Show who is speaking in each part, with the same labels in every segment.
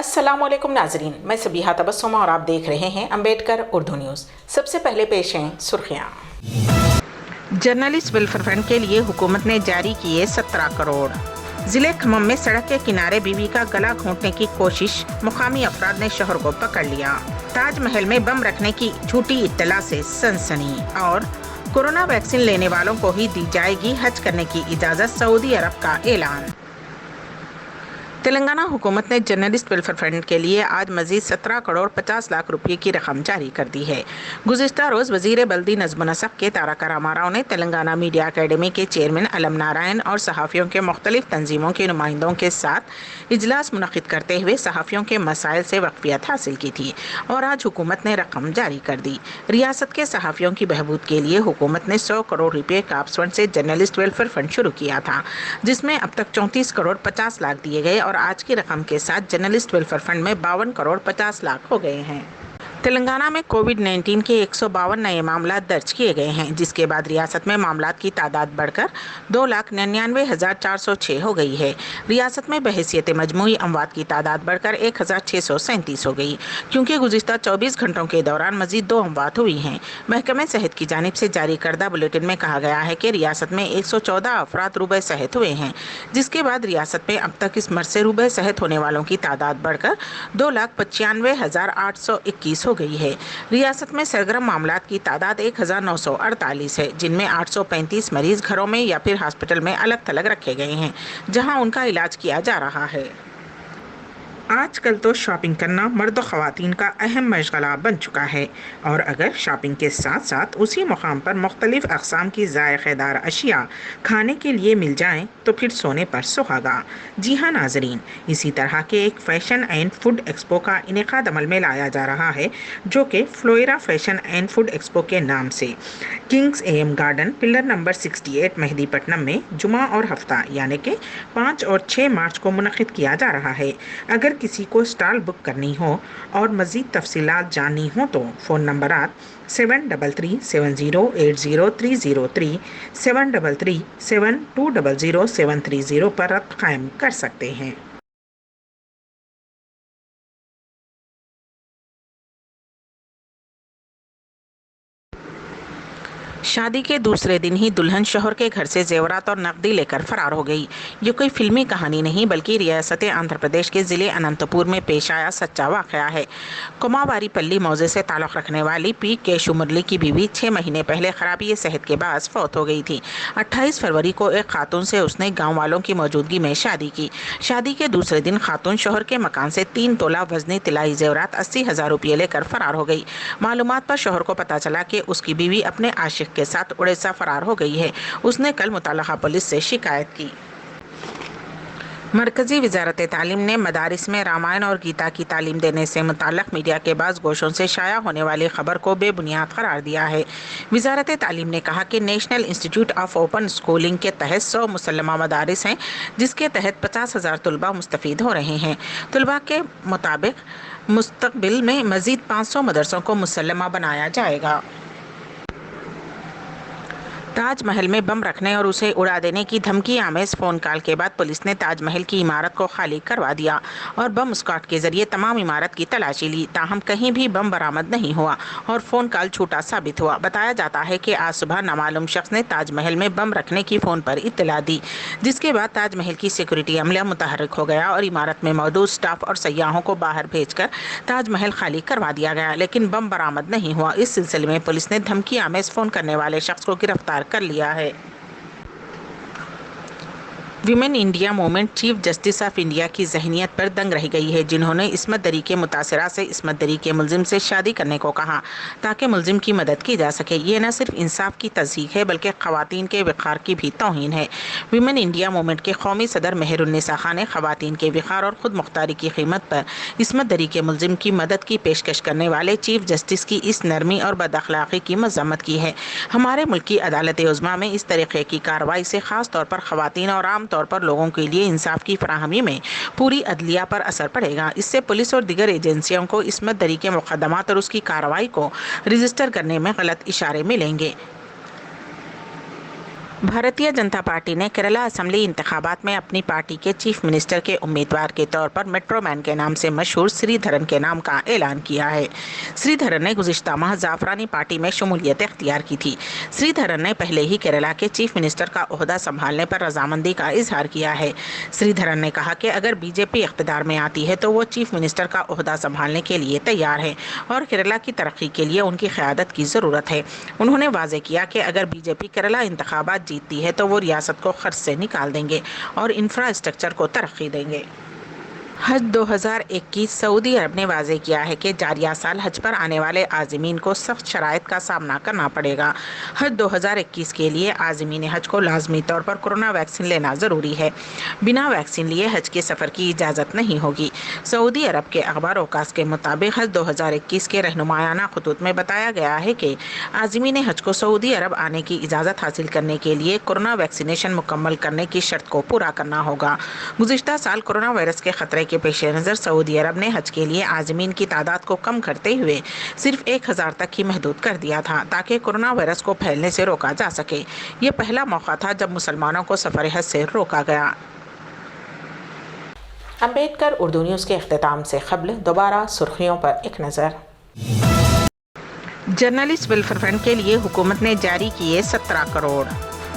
Speaker 1: अस्सलाम वालेकुम नाजरीन, मैं सबीहा तबस्सुम और आप देख रहे हैं अम्बेडकर उर्दू न्यूज़। सबसे पहले पेश हैं सुर्खियाँ। जर्नलिस्ट वेलफेयर फंड के लिए हुकूमत ने जारी किए 17 करोड़। जिले खम्मम में सड़क के किनारे बीवी का गला घोंटने की कोशिश, मुकामी अफराद ने शोहर को पकड़ लिया। ताजमहल में बम रखने की झूठी इत्तला से सनसनी। और कोरोना वैक्सीन लेने वालों को ही दी जाएगी हज करने की इजाज़त, सऊदी अरब का ऐलान। तेलंगाना हुकूमत ने जर्नलिस्ट वेलफेयर फंड के लिए आज मजीद 17 करोड़ 50 लाख रुपये की रकम जारी कर दी है। गुज़िश्ता रोज़ वज़ीर बल्दी नज़्म नसक़ के तारक रामाराव ने तेलंगाना मीडिया अकेडमी के चेयरमैन अलम नारायण और सहाफ़ियों के मुख्तलिफ तंजीमों के नुमाइंदों के साथ इजलास मुनक़िद करते हुए सहाफ़ियों के मसाइल से वाक़फ़ियत हासिल की थी और आज हुकूमत ने रकम जारी कर दी। रियासत के सहाफ़ियों की बहबूद के लिए हुकूमत ने 100 करोड़ रुपये काप्स फंड से जर्नलिस्ट वेलफेयर फंड शुरू किया था, जिसमें अब तक 34 करोड़ 50 लाख दिए गए और आज की रकम के साथ जर्नलिस्ट वेलफेयर फंड में 52 करोड़ 50 लाख हो गए हैं। तेलंगाना में कोविड-19 के 152 नए मामला दर्ज किए गए हैं, जिसके बाद रियासत में मामलात की तादाद बढ़कर 2,99,406 हो गई है। रियासत में बहैसियत मजमूई अमवात की तादाद बढ़कर 1,637 हो गई, क्योंकि गुज़िश्ता 24 घंटों के दौरान मजीद 2 अमवात हुई हैं। महकमे सेहत की जानिब से जारी करदा बुलेटिन में कहा गया है कि रियासत में 114 अफराद रूबे सेहत हुए हैं, जिसके बाद रियासत में अब तक इस मर्ज से रूबे सेहत होने वालों की तादाद बढ़कर 2,95,821 हो गई है। रियासत में सरगर्म मामलात की तादाद 1,948 है, जिनमें 835 मरीज घरों में या फिर हॉस्पिटल में अलग थलग रखे गए हैं, जहां उनका इलाज किया जा रहा है। आजकल तो शॉपिंग करना मर्द और ख़वातीन का अहम मशगला बन चुका है, और अगर शॉपिंग के साथ साथ उसी मुकाम पर मुख्तलिफ अक़साम की ज़ायक़ेदार अशिया खाने के लिए मिल जाएं तो फिर सोने पर सुहागा। जी हाँ नाजरीन, इसी तरह के एक फ़ैशन एंड फूड एक्सपो का इनेकाद अमल में लाया जा रहा है, जो कि flora fashion and food expo के नाम से Kings AM garden pillar number 68 Mehdipatnam में जुमा और हफ्ता यानी कि 5 और 6 मार्च को मुनक़िद किया जा रहा है। अगर किसी को स्टॉल बुक करनी हो और मज़ीद तफसीलात जाननी हो तो फ़ोन नंबरात 7337080303, 7337200730 पर रब्त कायम कर सकते हैं। शादी के दूसरे दिन ही दुल्हन शौहर के घर से जेवरात और नकदी लेकर फरार हो गई। ये कोई फिल्मी कहानी नहीं बल्कि रियासत आंध्र प्रदेश के ज़िले अनंतपुर में पेश आया सच्चा वाक़या है। कुमावारीपल्ली मौजे से ताल्लुक़ रखने वाली पी केशु मुरली की बीवी 6 महीने पहले खराबी सेहत के बायस फौत हो गई थी। 28 फरवरी को एक खातून से उसने गाँव वालों की मौजूदगी में शादी की। शादी के दूसरे दिन खातून शौहर के मकान से 3 तोला वजनी तिलाई जेवरात 80,000 रुपये लेकर फरार हो गई। मालूमात पर शौहर को पता चला कि उसकी बीवी अपने आशिक के साथ उड़ीसा फरार हो गई है। उसने कल मुतल्लका पुलिस से शिकायत की। मरकज़ी वज़ारत तालीम ने मदारिस में रामायण और गीता की तालीम देने से मुताल्लिक़ मीडिया के बाज़ गोशों से शाया होने वाली खबर को बेबुनियाद करार दिया है। वज़ारत तालीम ने कहा कि national institute of open schooling के तहत 100 मुसल्लमा मदारिस हैं, जिसके तहत 50,000 तलबा मुस्तफ़ीद हो रहे हैं। तलबा के मुताबिक मुस्तक़बिल में मज़ीद 500 मदरसों को मुसल्लमा बनाया जाएगा। ताजमहल में बम रखने और उसे उड़ा देने की धमकी आमेज फ़ोन कॉल के बाद पुलिस ने ताजमहल की इमारत को खाली करवा दिया और बम स्क्वाड के जरिए तमाम इमारत की तलाशी ली, ताहम कहीं भी बम बरामद नहीं हुआ और फ़ोन कॉल झूठा साबित हुआ। बताया जाता है कि आज सुबह नामालूम शख्स ने ताजमहल में बम रखने की फ़ोन पर इत्तला दी, जिसके बाद ताजमहल की सिक्योरिटी अमला मुतहर्रिक हो गया और इमारत में मौजूद स्टाफ और सयाहों को बाहर भेजकर ताजमहल खाली करवा दिया गया, लेकिन बम बरामद नहीं हुआ। इस सिलसिले में पुलिस ने धमकी आमेज फ़ोन करने वाले शख्स को गिरफ्तार कर लिया है। Women India movement chief justice of India की जहनीत पर दंग रह गई है, जिन्होंने इस्मत दरी के मुतासरा से इस्मत दरी के मुलजिम से शादी करने को कहा ताकि मुलजिम की मदद की जा सके। ये न सिर्फ इंसाफ की तस्दीक है बल्कि ख़वातीन के वक़ार की भी तौहीन है। विमेन इंडिया मूवमेंट के कौमी सदर मेहरुन्निसा खान ने ख़वातीन के वक़ार और ख़ुद मुख्तारी की कीमत पर इस्मत दरी के मुलजिम की मदद की पेशकश करने वाले चीफ जस्टिस की इस नरमी और बदअखलाक़ी की मज़म्मत की है। हमारे मुल्क की अदालत उज़्मा में इस तरीक़े की कार्रवाई से ख़ास तौर पर ख़वातीन और आम तौर पर लोगों के लिए इंसाफ की फराहमी में पूरी अदलिया पर असर पड़ेगा। इससे पुलिस और दीगर एजेंसियों को इस्मत दरी के मुकदमात और उसकी कार्रवाई को रजिस्टर करने में गलत इशारे मिलेंगे। भारतीय जनता पार्टी ने केरला असेंबली इंतखाबात में अपनी पार्टी के चीफ मिनिस्टर के उम्मीदवार के तौर पर मेट्रोमैन के नाम से मशहूर श्रीधरन के नाम का ऐलान किया है। श्रीधरन ने गुज़िश्ता माह ज़ाफ़रानी पार्टी में शमूलियत इख्तियार की थी। श्रीधरन ने पहले ही केरला के चीफ मिनिस्टर का ओहदा संभालने पर रजामंदी का इजहार किया है। श्रीधरन ने कहा कि अगर बीजेपी इख्तिदार में आती है तो वो चीफ मिनिस्टर का ओहदा संभालने के लिए तैयार है और केरला की तरक्की के लिए उनकी क़यादत की ज़रूरत है। उन्होंने वाज़े किया कि अगर बीजेपी केरला इंतखाबात जीतती है तो वो रियासत को खर्च से निकाल देंगे और इंफ्रास्ट्रक्चर को तरक्की देंगे। हज 2021 सऊदी अरब ने वाज़े किया है कि जारिया साल हज पर आने वाले आज़मीन को सख्त शराइत का सामना करना पड़ेगा। हज 2021 के लिए आज़मीन हज को लाजमी तौर पर कोरोना वैक्सीन लेना ज़रूरी है। बिना वैक्सीन लिए हज के सफ़र की इजाज़त नहीं होगी। सऊदी अरब के अखबार ओकास के मुताबिक हज 2021 के रहनुमायाना खतूत में बताया गया है कि आज़मीन हज को सऊदी अरब आने की इजाज़त हासिल करने के लिए कोरोना वैक्सीनेशन मुकम्मल करने की शर्त को पूरा करना होगा। गुज़िश्ता साल कोरोना वायरस के ख़तरे के पेश नज़र सऊदी अरब ने हज के लिए आज़मीन की तादाद को कम करते हुए सिर्फ 1000 तक ही महदूद कर दिया था ताकि कोरोना वायरस को फैलने से रोका जा सके। ये पहला मौका था जब मुसलमानों को सफ़र हज से रोका गया। अम्बेडकर उर्दू न्यूज़ के इख्तिताम से क़ब्ल दोबारा सुर्खियों पर एक नज़र। जर्नलिस्ट वेलफेयर फंड के लिए हुकूमत ने जारी किए 17 करोड़।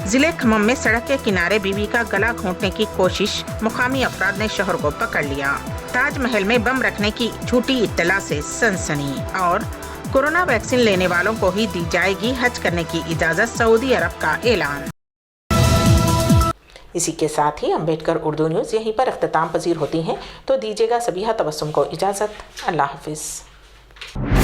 Speaker 1: जिले खम्मम में सड़क के किनारे बीवी का गला घोंटने की कोशिश, मुकामी अफराद ने शोहर को पकड़ लिया। ताजमहल में बम रखने की झूठी इत्तला से सनसनी। और कोरोना वैक्सीन लेने वालों को ही दी जाएगी हज करने की इजाज़त, सऊदी अरब का ऐलान। इसी के साथ ही अम्बेडकर उर्दू न्यूज़ यहीं पर इख्तिताम पजीर होती हैं, तो दीजिएगा सबीहा तबस्सुम को इजाज़त। अल्लाह हाफिज़।